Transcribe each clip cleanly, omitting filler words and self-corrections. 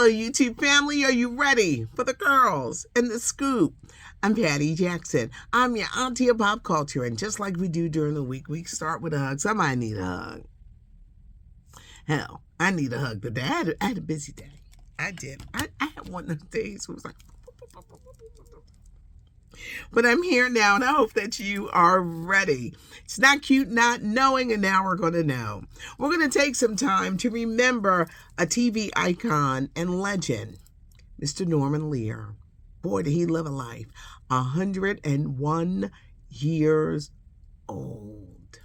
Hello, YouTube family. Are you ready for the girls and the scoop? I'm Patty Jackson. I'm your auntie of pop culture, and just like we do during the week, we start with a hug. Somebody need a hug. Hell, I need a hug today. I had a busy day. I did. I had one of those days where it was like... But I'm here now, and I hope that you are ready. It's not cute not knowing, and now we're going to know. We're going to take some time to remember a TV icon and legend, Mr. Norman Lear. Boy, did he live a life. 101 years old.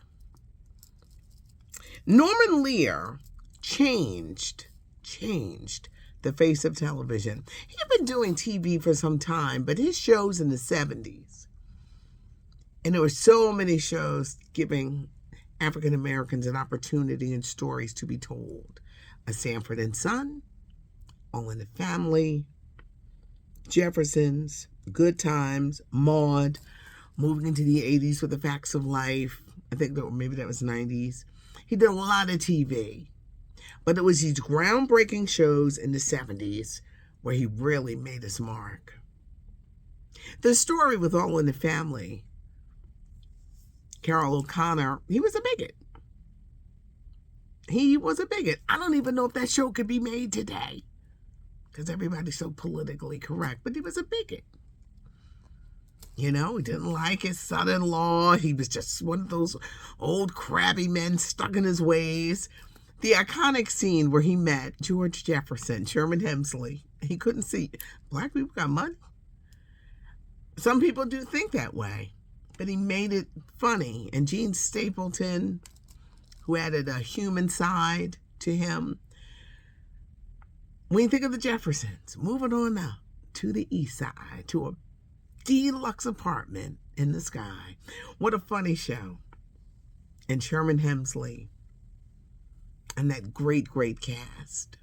Norman Lear changed the face of television. He had been doing TV for some time, but his shows in the 70s, and there were so many shows giving African Americans an opportunity and stories to be told. A Sanford and Son, All in the Family, Jeffersons, Good Times, Maude, moving into the 80s with The Facts of Life. I think maybe that was 90s. He did a lot of TV. But it was these groundbreaking shows in the 70s where he really made his mark. The story with All in the Family, Carol O'Connor, he was a bigot. He was a bigot. I don't even know if that show could be made today because everybody's so politically correct, but he was a bigot. You know, he didn't like his son-in-law. He was just one of those old crabby men stuck in his ways. The iconic scene where he met George Jefferson, Sherman Hemsley. He couldn't see. Black people got money. Some people do think that way, but he made it funny. And Gene Stapleton, who added a human side to him. When you think of the Jeffersons, moving on up to the east side, to a deluxe apartment in the sky. What a funny show. And Sherman Hemsley. And that great cast.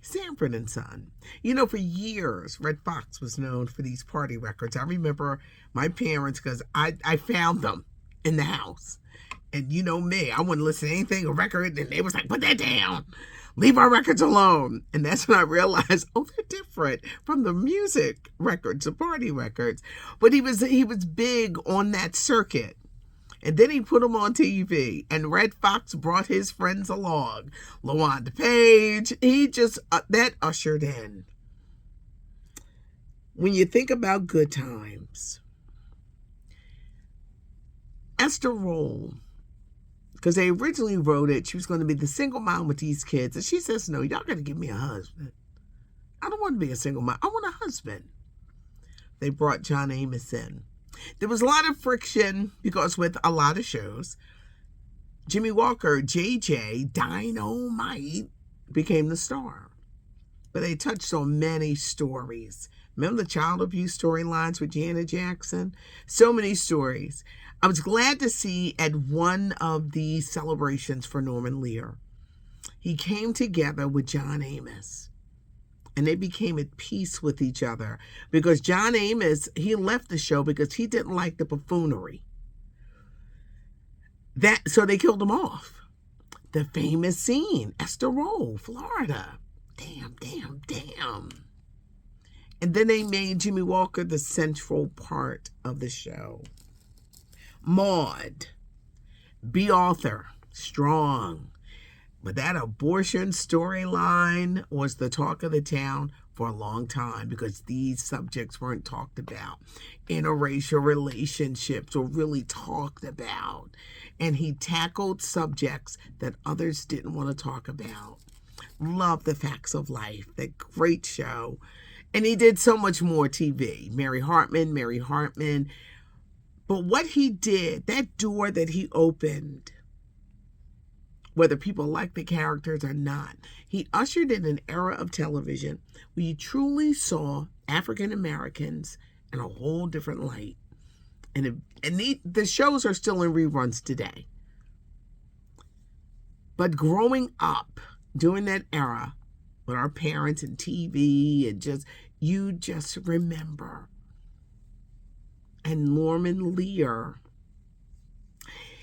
Sanford and Son. You know, for years, Red Fox was known for these party records. I remember my parents, because I found them in the house. And you know me, I wouldn't listen to anything, a record, and they was like, put that down. Leave our records alone. And that's when I realized, oh, they're different from the music records, the party records. But he was big on that circuit. And then he put them on TV, and Red Fox brought his friends along. LaWanda Page, he just, that ushered in. When you think about Good Times, Esther Roll, because they originally wrote it, she was going to be the single mom with these kids. And she says, no, y'all got to give me a husband. I don't want to be a single mom. I want a husband. They brought John Amos in. There was a lot of friction because with a lot of shows, Jimmy Walker, JJ, Dynamite, became the star. But they touched on many stories. Remember the child abuse storylines with Janet Jackson? So many stories. I was glad to see at one of the celebrations for Norman Lear, he came together with John Amos. And they became at peace with each other because John Amos, he left the show because he didn't like the buffoonery. So they killed him off. The famous scene, Esther Roll, Florida. Damn. And then they made Jimmy Walker the central part of the show. Maude, B. Arthur, strong. But that abortion storyline was the talk of the town for a long time because these subjects weren't talked about. Interracial relationships were really talked about. And he tackled subjects that others didn't want to talk about. Love The Facts of Life, that great show. And he did so much more TV. Mary Hartman. But what he did, that door that he opened, whether people like the characters or not, he ushered in an era of television where you truly saw African Americans in a whole different light. And the shows are still in reruns today. But growing up during that era with our parents and TV and you just remember. And Norman Lear,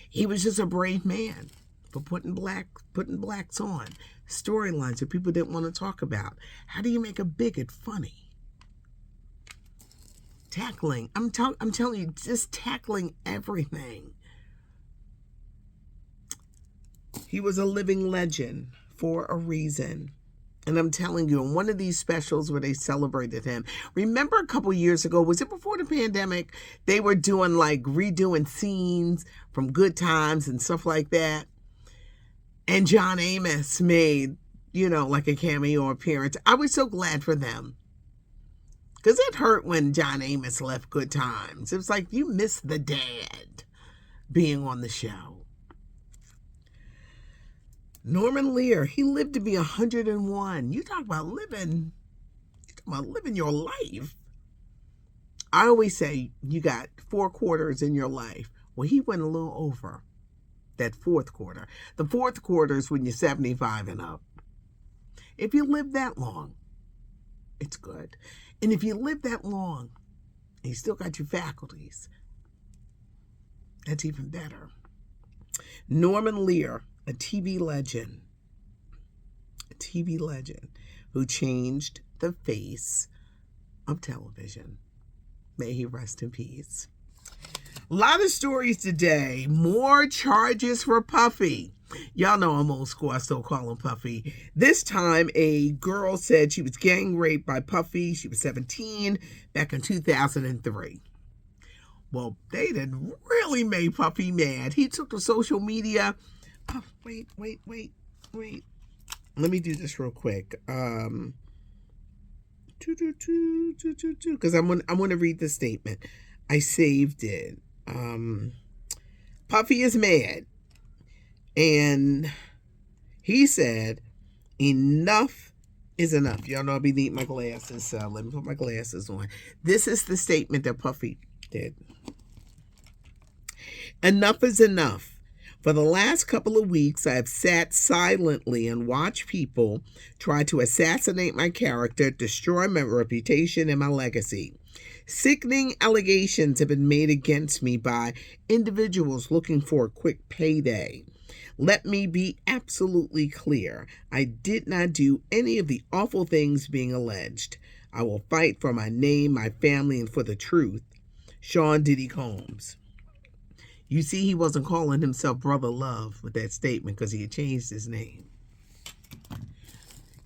he was just a brave man for putting blacks on. storylines that people didn't want to talk about. How do you make a bigot funny? Tackling. I'm telling you, just tackling everything. He was a living legend for a reason. And I'm telling you, in one of these specials where they celebrated him, remember a couple years ago, was it before the pandemic? They were doing like redoing scenes from Good Times and stuff like that. And John Amos made, like a cameo appearance. I was so glad for them. Because it hurt when John Amos left Good Times. It was like, you missed the dad being on the show. Norman Lear, he lived to be 101. You talk about living your life. I always say you got 4 quarters in your life. Well, he went a little over that 4th quarter. The 4th quarter is when you're 75 and up. If you live that long, it's good. And if you live that long and you still got your faculties, that's even better. Norman Lear, a TV legend who changed the face of television. May he rest in peace. A lot of stories today. More charges for Puffy. Y'all know I'm old school. I still call him Puffy. This time, a girl said she was gang raped by Puffy. She was 17 back in 2003. Well, they done really made Puffy mad. He took to social media. Oh, wait. Let me do this real quick. Because I want to read the statement. I saved it. Puffy is mad. And he said, enough is enough. Y'all know I'll be needing my glasses, so let me put my glasses on. This is the statement that Puffy did. Enough is enough. For the last couple of weeks, I have sat silently and watched people try to assassinate my character, destroy my reputation and my legacy. Sickening allegations have been made against me by individuals looking for a quick payday. Let me be absolutely clear. I did not do any of the awful things being alleged. I will fight for my name, my family, and for the truth. Sean Diddy Combs. You see, he wasn't calling himself Brother Love with that statement because he had changed his name.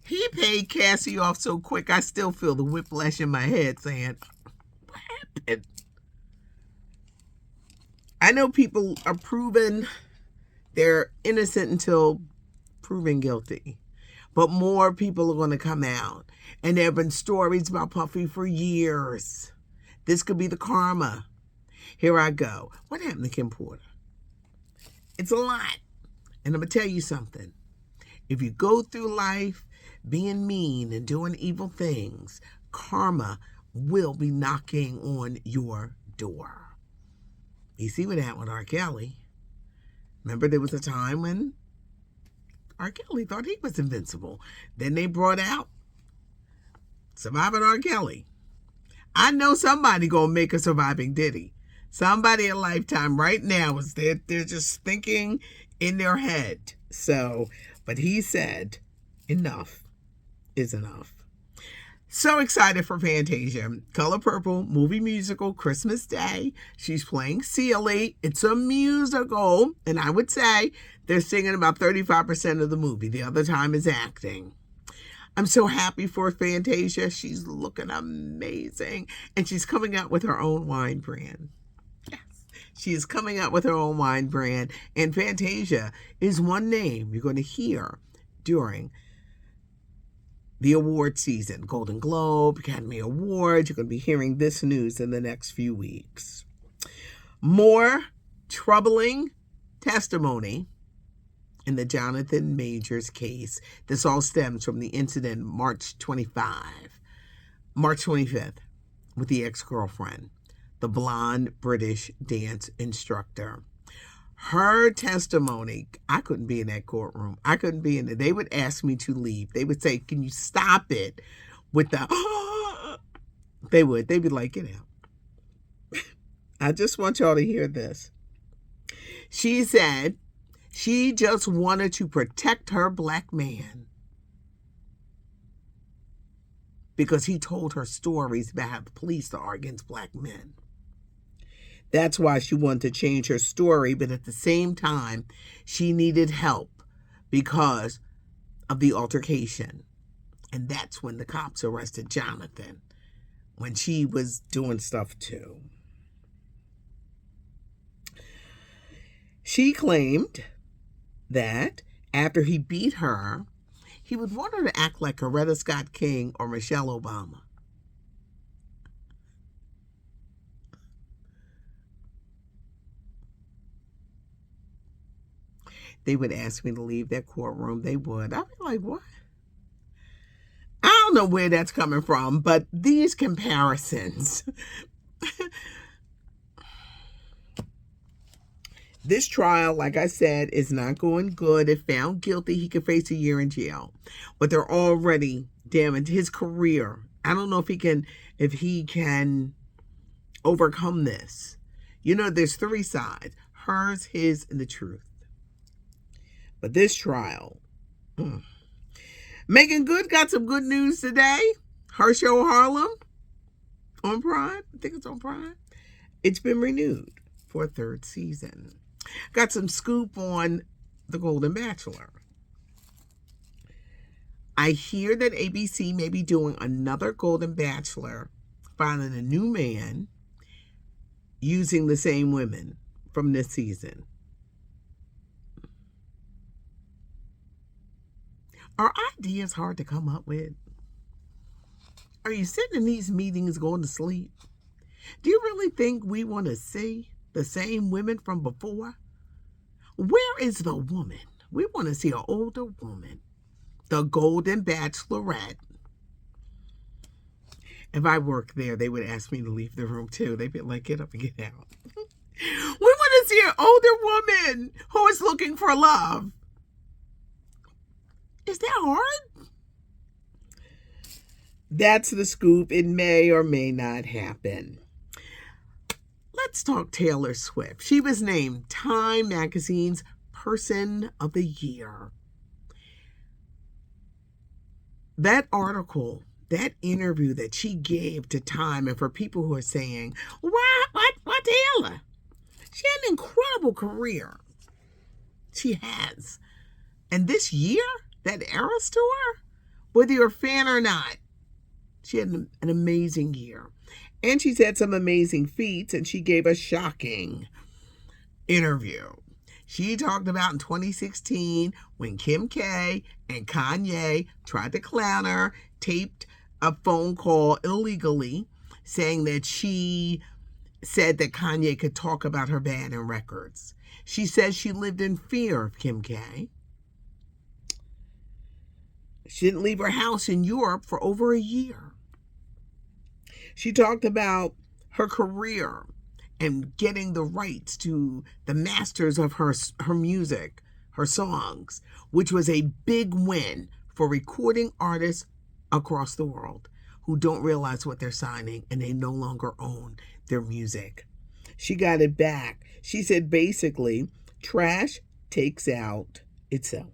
He paid Cassie off so quick, I still feel the whiplash in my head saying, what happened? I know people are proven they're innocent until proven guilty. But more people are going to come out. And there have been stories about Puffy for years. This could be the karma. Here I go. What happened to Kim Porter? It's a lot. And I'm going to tell you something. If you go through life being mean and doing evil things, karma will be knocking on your door. You see what happened with R. Kelly. Remember, there was a time when R. Kelly thought he was invincible. Then they brought out Surviving R. Kelly. I know somebody gonna make a Surviving Diddy. Somebody in Lifetime right now is they're just thinking in their head. So, but he said, enough is enough. So excited for Fantasia. Color Purple, movie musical, Christmas Day. She's playing Celie. It's a musical. And I would say they're singing about 35% of the movie. The other time is acting. I'm so happy for Fantasia. She's looking amazing. And she's coming out with her own wine brand. Yes. She is coming out with her own wine brand. And Fantasia is one name you're going to hear during the award season. Golden Globe, Academy Awards. You're going to be hearing this news in the next few weeks. More troubling testimony in the Jonathan Majors case. This all stems from the incident March 25th with the ex-girlfriend, the blonde British dance instructor. Her testimony, I couldn't be in that courtroom. I couldn't be in it. They would ask me to leave. They would say, can you stop it with the, they would. They'd be like, get out. I just want y'all to hear this. She said she just wanted to protect her black man. because he told her stories about how the police are against black men. That's why she wanted to change her story, but at the same time, she needed help because of the altercation. And that's when the cops arrested Jonathan, when she was doing stuff too. She claimed that after he beat her, he would want her to act like Coretta Scott King or Michelle Obama. They would ask me to leave that courtroom. They would. I'd be like, what? I don't know where that's coming from, but these comparisons. This trial, like I said, is not going good. If found guilty, he could face a year in jail. But they're already damaged his career. I don't know if he can overcome this. You know, there's three sides: hers, his, and the truth. But this trial, Megan Good got some good news today. Her show Harlem on Prime, I think it's on Prime. It's been renewed for a third season. Got some scoop on The Golden Bachelor. I hear that ABC may be doing another Golden Bachelor, finding a new man using the same women from this season. Are ideas hard to come up with? Are you sitting in these meetings going to sleep? Do you really think we want to see the same women from before? Where is the woman? We want to see an older woman. The Golden Bachelorette. If I worked there, they would ask me to leave the room too. They'd be like, get up and get out. We want to see an older woman who is looking for love. Is that hard? That's the scoop. It may or may not happen. Let's talk Taylor Swift. She was named Time Magazine's Person of the Year. That article, that interview that she gave to Time, and for people who are saying, why Taylor? She had an incredible career. She has. And this year, that Eras tour, whether you're a fan or not, she had an amazing year. And she's had some amazing feats, and she gave a shocking interview. She talked about in 2016 when Kim K and Kanye tried to clown her, taped a phone call illegally, saying that she said that Kanye could talk about her band and records. She says she lived in fear of Kim K. She didn't leave her house in Europe for over a year. She talked about her career and getting the rights to the masters of her music, her songs, which was a big win for recording artists across the world who don't realize what they're signing and they no longer own their music. She got it back. She said basically, trash takes out itself.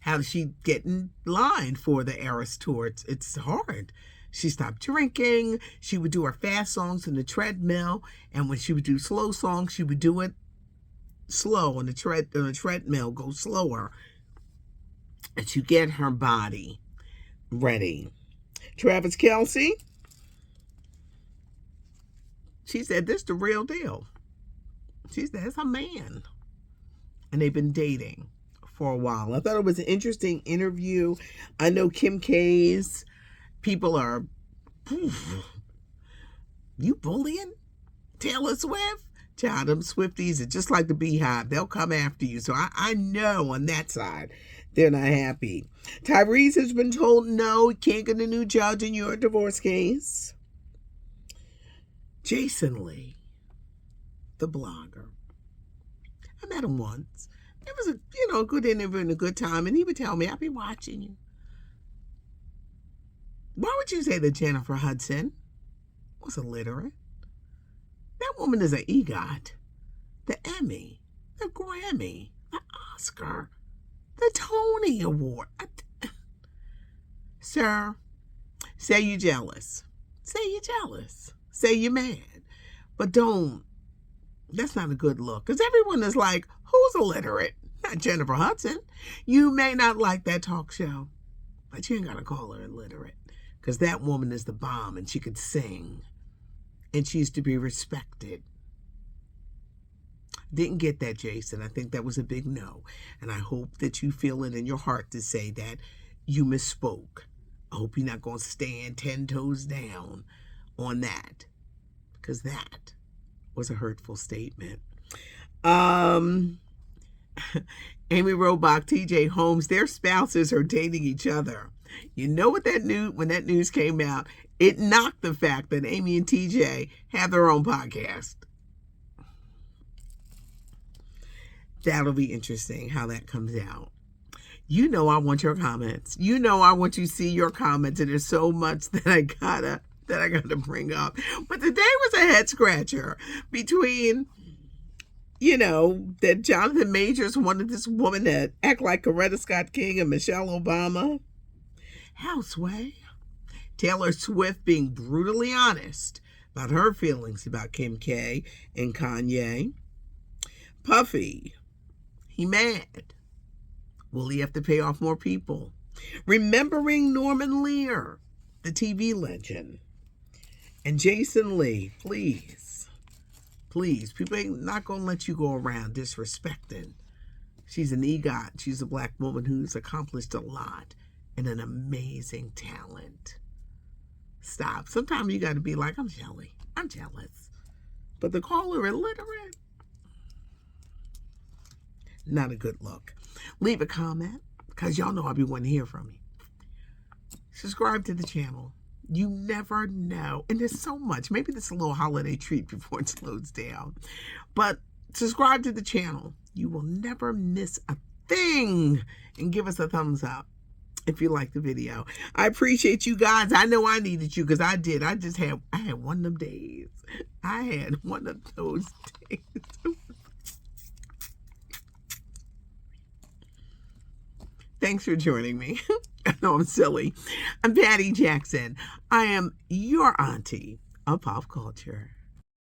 How did she get in line for the Eras tour? It's hard. She stopped drinking. She would do her fast songs on the treadmill, and when she would do slow songs, she would do it slow on the treadmill, go slower, and to get her body ready. Travis Kelce, she said, this is the real deal. She said, it's a man. And they've been dating for a while. I thought it was an interesting interview. I know Kim K's people are, you bullying Taylor Swift? Child, them Swifties are just like the Beehive. They'll come after you. So I know on that side, they're not happy. Tyrese has been told no, he can't get a new judge in your divorce case. Jason Lee, the blogger. I met him once. It was a good interview and a good time, and he would tell me, I'll be watching you. Why would you say that Jennifer Hudson was illiterate? That woman is an EGOT, the Emmy, the Grammy, the Oscar, the Tony Award. Sir, Say you're jealous. Say you're jealous. Say you're mad. But don't. That's not a good look. Because everyone is like, who's illiterate? Not Jennifer Hudson. You may not like that talk show, but you ain't got to call her illiterate. Because that woman is the bomb and she could sing. And she's to be respected. Didn't get that, Jason. I think that was a big no. And I hope that you feel it in your heart to say that you misspoke. I hope you're not going to stand 10 toes down on that. Because that was a hurtful statement. Amy Robach, TJ Holmes, their spouses are dating each other. You know what when that news came out, it knocked the fact that Amy and TJ have their own podcast. That'll be interesting how that comes out. You know I want your comments. You know I want you to see your comments, and there's so much that I gotta bring up. But today was a head scratcher between, that Jonathan Majors wanted this woman to act like Coretta Scott King and Michelle Obama. Houseway. Taylor Swift being brutally honest about her feelings about Kim K and Kanye. Puffy, he mad. Will he have to pay off more people? Remembering Norman Lear, the TV legend. And Jason Lee, please, people ain't not going to let you go around disrespecting. She's an EGOT. She's a black woman who's accomplished a lot and an amazing talent. Stop. Sometimes you got to be like, I'm jealous. But to call her illiterate, not a good look. Leave a comment, because y'all know I'll be wanting to hear from you. Subscribe to the channel. You never know. And there's so much. Maybe this is a little holiday treat before it slows down. But subscribe to the channel. You will never miss a thing. And give us a thumbs up if you like the video. I appreciate you guys. I know I needed you, because I did. I had one of them days. I had one of those days. Thanks for joining me. I know I'm silly. I'm Patty Jackson. I am your auntie of pop culture.